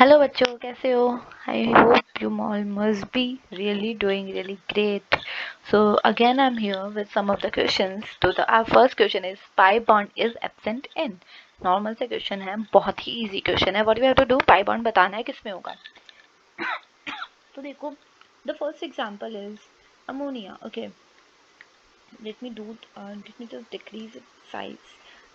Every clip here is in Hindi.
हेलो बच्चों, कैसे हो? I hope you all must be really doing really great. So again I'm here with some of the questions. So our first question is pi bond is absent in. Normal से क्वेश्चन है, बहुत ही इजी क्वेश्चन है. What we have to do, pi bond बताना है किस में होगा. तो देखो, the first example is ammonia. Okay, let me just decrease its size.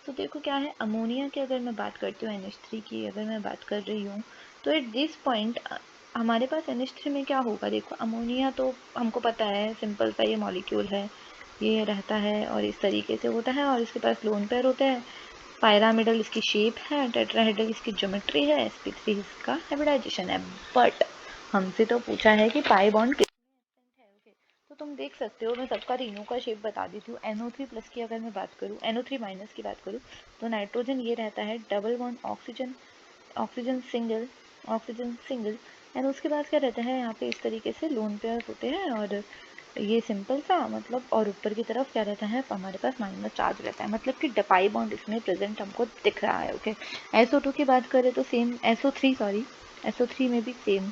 तो देखो क्या है, अमोनिया की अगर मैं बात करती हूँ, NH3 की अगर मैं बात कर रही हूँ, तो एट दिस पॉइंट हमारे पास NH3 में क्या होगा. देखो, अमोनिया तो हमको पता है, सिंपल सा ये मॉलिक्यूल है, ये रहता है और इस तरीके से होता है और इसके पास लोन पेयर होता है. पायरामिडल इसकी शेप है, टेट्राहेड्रल इसकी ज्योमेट्री है, sp3 इसका हाइब्रिडाइजेशन है. बट हमसे तो पूछा है कि पाई बॉन्ड. तो तुम देख सकते हो, मैं सबका तीनों का शेप बता देती हूँ. NO3 प्लस की अगर मैं बात करूँ, NO3 माइनस की बात करूँ, तो नाइट्रोजन ये रहता है double bond oxygen, oxygen single and उसके बाद क्या रहता है, यहाँ पे इस तरीके से लोन पेयर होते हैं और ये सिंपल सा मतलब, और ऊपर की तरफ क्या रहता है, हमारे पास माइनस चार्ज रहता है, मतलब कि पाई बॉन्ड इसमें प्रेजेंट हमको दिख रहा है. ओके, SO2 की बात करें तो सेम, SO3 में भी सेम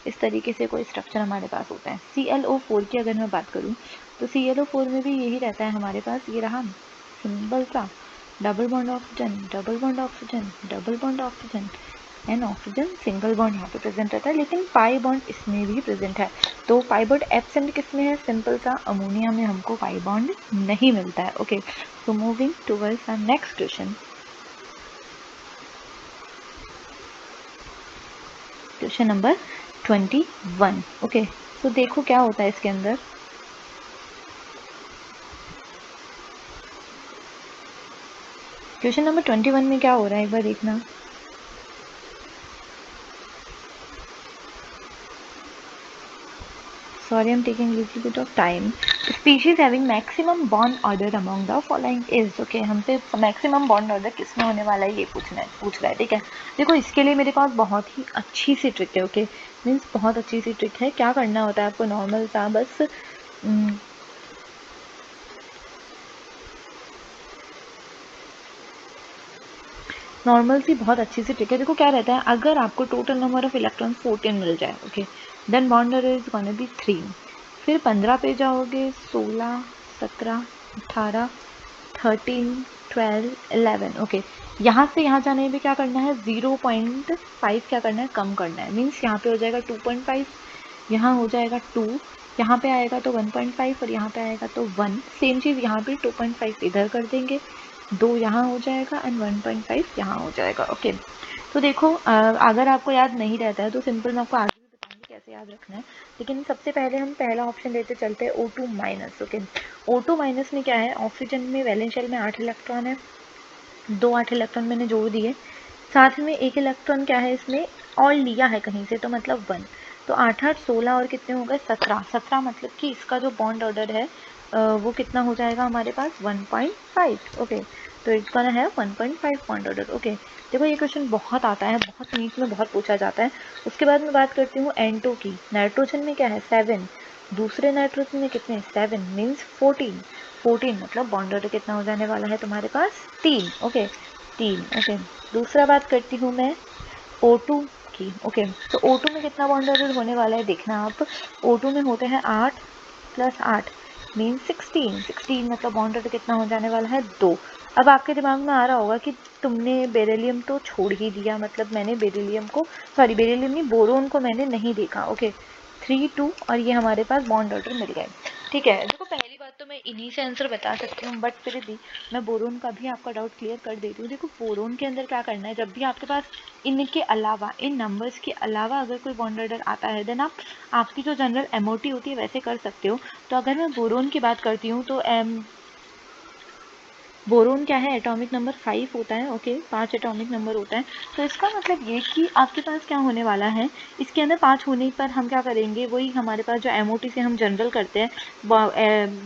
इस तरीके से कोई स्ट्रक्चर हमारे पास होता है. ClO4 की अगर मैं बात करूँ, तो ClO4 में भी यही रहता है हमारे पास, ये रहा सिंपल सा double bond oxygen, double bond oxygen, double bond oxygen and oxygen single bond यहाँ पे प्रेजेंट रहता है. लेकिन पाई बॉन्ड इसमें भी प्रेजेंट है. तो पाई बॉन्ड एब्सेंट किसमें है, सिंपल सा अमोनिया में हमको पाई बॉन्ड नहीं मिलता है. Okay, so moving towards our next question. Question number 21. Okay, तो देखो क्या होता है इसके अंदर. क्वेश्चन नंबर 21 में क्या हो रहा है, एक बार देखना. Sorry, I'm taking a little bit of time. Species having maximum bond order among the following is. Okay, हमसे maximum bond order किसमें होने वाला है ये पूछ रहा है. ठीक है, देखो इसके लिए मेरे पास बहुत ही अच्छी सी ट्रिक है. ओके, मीन्स बहुत अच्छी सी ट्रिक है. क्या करना होता है आपको, नॉर्मल सा बस नॉर्मल सी बहुत अच्छी सी ट्रिक है. देखो क्या रहता है, अगर आपको टोटल नंबर ऑफ इलेक्ट्रॉन 14 मिल जाए, okay, then bond order is gonna be 3. फिर 15 पे जाओगे, 16, 17, 18, 13, 12, 11. ओके, यहाँ से यहाँ जाने में क्या करना है, 0.5 क्या करना है, कम करना है. मीन्स यहाँ पे हो जाएगा 2.5, यहाँ हो जाएगा 2, यहाँ पे आएगा तो 1.5 और यहाँ पे आएगा तो 1. सेम चीज़ यहाँ पे 2.5 इधर कर देंगे, 2 यहाँ हो जाएगा एंड 1.5 यहाँ हो जाएगा. ओके, तो देखो अगर आपको याद नहीं रहता है तो सिंपल मैं आपको आगे भी बताऊंगी कैसे याद रखना है. लेकिन सबसे पहले हम पहला ऑप्शन लेते चलते हैं, O2 minus. Okay, O2 minus में क्या है, ऑक्सीजन में वैलेंस शेल में 8 इलेक्ट्रॉन है, 2 8 इलेक्ट्रॉन मैंने जोड़ दिए, साथ में 1 इलेक्ट्रॉन क्या है इसमें और लिया है कहीं से, तो मतलब 1. तो 8 8 16 और कितने हो गए, 17 मतलब कि इसका जो बॉन्ड ऑर्डर है वो कितना हो जाएगा हमारे पास, 1.5. ओके, तो इट्स गोना है 1.5 बॉन्ड ऑर्डर. ओके, देखो ये क्वेश्चन बहुत आता है, बहुत नीट में बहुत पूछा जाता है. उसके बाद मैं बात करती हूँ N2 की. नाइट्रोजन में क्या है, 7, दूसरे नाइट्रोजन में कितने, 7 मीन्स 14 मतलब बॉन्ड ऑर्डर कितना हो जाने वाला है तुम्हारे पास, 3. ओके, 3. ओके, दूसरा बात करती हूँ मैं O2 की. ओके, तो O2 में कितना बॉन्ड ऑर्डर होने वाला है, देखना आप. O2 में होते हैं 8 + 8 मीन 16 मतलब बॉन्ड ऑर्डर कितना हो जाने वाला है, 2. अब आपके दिमाग में आ रहा होगा कि तुमने बेरिलियम तो छोड़ ही दिया, मतलब मैंने बेरिलियम नहीं, बोरोन को मैंने नहीं देखा. ओके, 3 2 और ये हमारे पास बॉन्ड ऑर्डर मिल गए. ठीक है, देखो पहली बात तो मैं इन्हीं से आंसर बता सकती हूँ, बट फिर भी मैं बोरोन का भी आपका डाउट क्लियर कर देती हूँ. देखो बोरोन के अंदर क्या करना है, जब भी आपके पास इनके अलावा, इन नंबर्स के अलावा अगर कोई बॉन्ड ऑर्डर आता है, देन आप आपकी जो जनरल MOT होती है वैसे कर सकते हो. तो अगर मैं बोरोन की बात करती हूँ तो बोरोन क्या है, एटॉमिक नंबर 5 होता है. ओके, 5 एटॉमिक नंबर होता है. तो इसका मतलब ये कि आपके पास क्या होने वाला है, इसके अंदर 5 होने पर हम क्या करेंगे, वही हमारे पास जो MOT से हम जनरल करते हैं,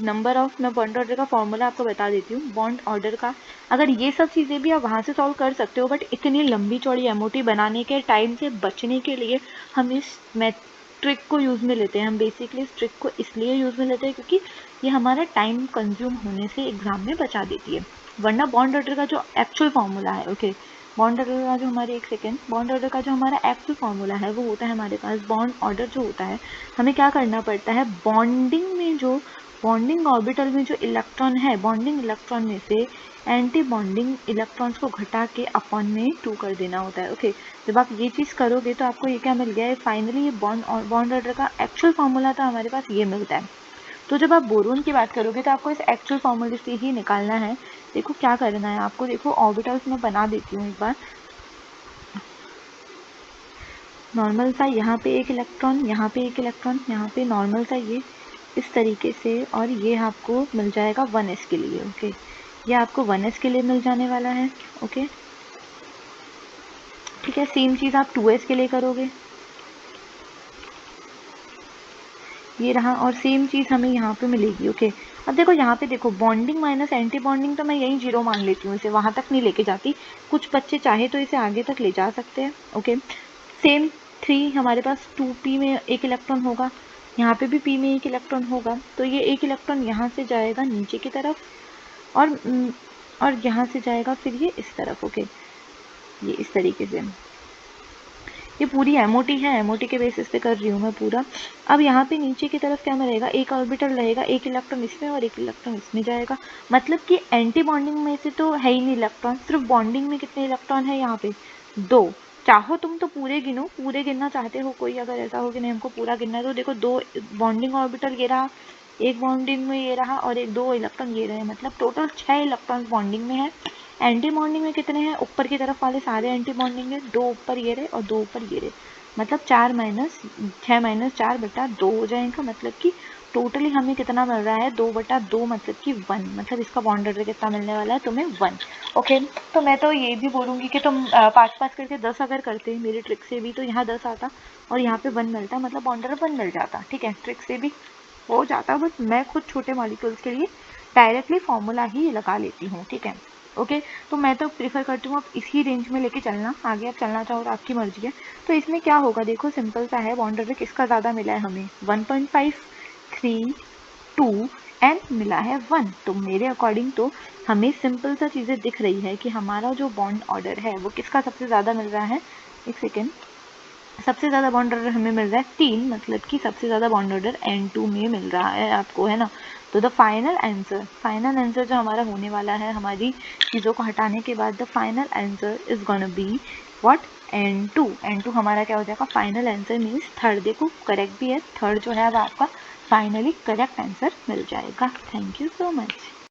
नंबर ऑफ, मैं बॉन्ड ऑर्डर का फॉर्मूला आपको बता देती हूँ. बॉन्ड ऑर्डर का अगर ये सब चीज़ें भी आप वहाँ से सॉल्व कर सकते हो, बट इतनी लंबी चौड़ी MOT बनाने के टाइम से बचने के लिए हम इस ट्रिक को यूज़ में लेते हैं. हम बेसिकली इस ट्रिक को इसलिए यूज़ में लेते हैं क्योंकि ये हमारा टाइम कंज्यूम होने से एग्जाम में बचा देती है. वरना बॉन्ड ऑर्डर का जो एक्चुअल फॉर्मूला है, ओके, बॉन्ड ऑर्डर का जो हमारे एक सेकेंड बॉन्ड ऑर्डर का जो हमारा एक्चुअल फॉर्मूला है वो होता है हमारे पास, बॉन्ड ऑर्डर जो होता है हमें क्या करना पड़ता है, बॉन्डिंग ऑर्बिटल में जो इलेक्ट्रॉन है, बॉन्डिंग इलेक्ट्रॉन में से एंटी बॉन्डिंग इलेक्ट्रॉन्स को घटा के अपॉन में 2 कर देना होता है। ओके, जब आप ये चीज़ करोगे तो आपको ये क्या मिल गया है, फाइनली ये बॉन्ड ऑर्डर का एक्चुअल फॉर्मूला था हमारे पास, ये मिलता है। तो जब आप बोरोन की बात करोगे तो आपको इस एक्चुअल फॉर्मूले से ही निकालना है। देखो क्या करना है आपको, देखो ऑर्बिटल्स मैं बना देती हूँ एक बार। नॉर्मल सा यहाँ पे एक इलेक्ट्रॉन, यहाँ पे एक इलेक्ट्रॉन, यहाँ पे नॉर्मल सा ये इस तरीके से, और ये आपको मिल जाएगा 1s के लिए। ओके, ये आपको 1s के लिए मिल जाने वाला है। ओके ठीक है, सेम चीज़ आप 2s के लिए करोगे, ये रहा, और सेम चीज़ हमें यहाँ पे मिलेगी। ओके, अब देखो यहाँ पे देखो बॉन्डिंग माइनस एंटी बॉन्डिंग तो मैं यही 0 मान लेती हूँ, इसे वहाँ तक नहीं लेके जाती, कुछ बच्चे चाहे तो इसे आगे तक ले जा सकते हैं। ओके, सेम 3 हमारे पास 2p में एक इलेक्ट्रॉन होगा, यहाँ पे भी p में एक इलेक्ट्रॉन होगा, तो ये एक इलेक्ट्रॉन यहाँ से जाएगा नीचे की तरफ, और यहाँ से जाएगा फिर ये इस तरफ। ओके, ये इस तरीके से, ये पूरी एमओटी है, एमओटी के बेसिस पे कर रही हूँ मैं पूरा। अब यहाँ पे नीचे की तरफ क्या रहेगा, एक ऑर्बिटल रहेगा, एक इलेक्ट्रॉन इसमें और एक इलेक्ट्रॉन इसमें जाएगा, मतलब कि एंटी बॉन्डिंग में से तो है ही नहीं इलेक्ट्रॉन, सिर्फ बॉन्डिंग में कितने इलेक्ट्रॉन है यहाँ पे 2। चाहो तुम तो पूरे गिनो, पूरे गिनना चाहते हो कोई, अगर ऐसा हो कि नहीं हमको पूरा गिनना है तो देखो 2 बॉन्डिंग ऑर्बिटल ये रहा, एक बॉन्डिंग में ये रहा, और एक 2 इलेक्ट्रॉन ये रहे, मतलब टोटल 6 इलेक्ट्रॉन बॉन्डिंग में है। एंटी बॉन्डिंग में कितने हैं, ऊपर की तरफ वाले सारे एंटी बॉन्डिंग है, 2 ऊपर ये रहे और 2 ऊपर ये रहे, मतलब 4 माइनस 6 माइनस 4 बटा 2 हो जाएगा, मतलब कि टोटली हमें कितना मिल रहा है, 2/2, मतलब कि 1, मतलब इसका बॉन्ड ऑर्डर कितना मिलने वाला है तुम्हें, 1। ओके, तो मैं तो ये भी बोलूँगी कि तुम 5-5 करके 10 अगर करते मेरी ट्रिक से भी तो यहाँ 10 आता और यहाँ पे 1 मिलता, मतलब बॉन्ड ऑर्डर 1 मिल जाता। ठीक है, ट्रिक से भी हो जाता, बट मैं खुद छोटे मॉलिक्यूल्स के लिए डायरेक्टली फॉर्मूला ही लगा लेती हूँ। ठीक है, ओके, तो मैं तो प्रीफर करती हूँ आप इसी रेंज में लेके चलना, आगे आप चलना चाहो तो आपकी मर्जी है। तो इसमें क्या होगा, देखो सिंपल सा है, बॉन्ड ऑर्डर किसका ज़्यादा मिला है हमें, 1.5, 3, 2 एंड मिला है 1। तो मेरे अकॉर्डिंग तो हमें सिंपल सा चीज़ें दिख रही है कि हमारा जो बॉन्ड ऑर्डर है वो किसका सबसे ज़्यादा मिल रहा है, एक सेकेंड, सबसे ज़्यादा बॉन्ड ऑर्डर हमें मिल रहा है 3, मतलब कि सबसे ज़्यादा बॉन्ड ऑर्डर N2 में मिल रहा है आपको, है ना। तो द फाइनल आंसर जो हमारा होने वाला है हमारी चीज़ों को हटाने के बाद, the final answer is gonna be what, N2 हमारा क्या हो जाएगा, फाइनल आंसर मीन्स थर्ड। देखो करेक्ट भी है, थर्ड जो है अब आपका फाइनली करेक्ट आंसर मिल जाएगा। Thank you so much.